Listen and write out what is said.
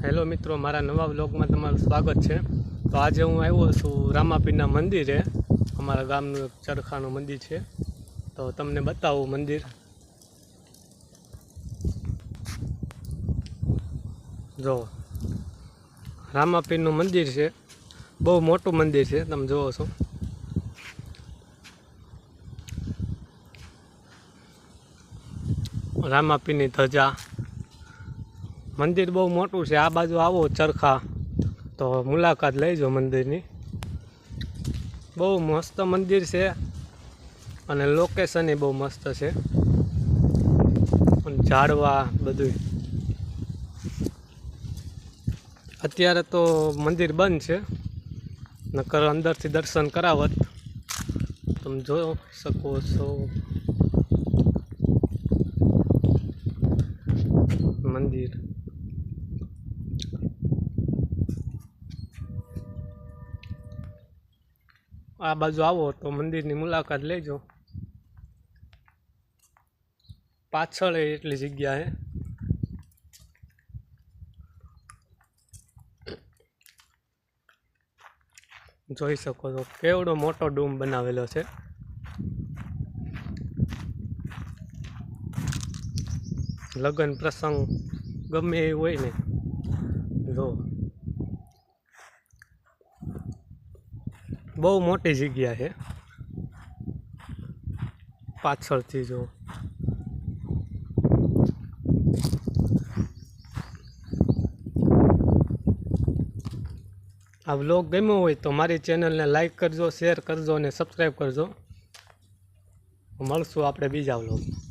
Hello મિત્રો, મારા નવા વ્લોગમાં તમારું સ્વાગત છે। તો આજે હું આવ્યો છું રામાપીરના મંદિરે। અમારા ગામનું એક ચરખાનું મંદિર છે, તો તમને બતાવું મંદિર। જો રામાપીરનું મંદિર છે, બહુ મોટું મંદિર છે, તમે જોવો છો। રામાપીરની ધજા, મંદિર બહુ મોટું છે। આ બાજુ આવો ચરખા તો મુલાકાત લેજો મંદિરની। બહુ મસ્ત મંદિર છે અને લોકેશન એ બહુ મસ્ત છે, ઝાડવા બધું। અત્યારે તો મંદિર બંધ છે, નકર અંદરથી દર્શન કરાવત। તમે જોઈ શકો છો મંદિર। આ બાજુ આવો તો મંદિરની મુલાકાત લેજો। પાછળ એટલી જગ્યા છે, જોઈ શકો છો કેવડો મોટો ડૂમ બનાવેલો છે। લગ્ન પ્રસંગ ગમે એ હોય ને, જો બહુ મોટી જગ્યા છે। પાછળથી જો આ વ્લોગ ગમ્યો હોય તો મારી ચેનલને લાઈક કરજો, શેર કરજો અને સબસ્ક્રાઈબ કરજો। મળશું આપણે બીજા વ્લોગમાં।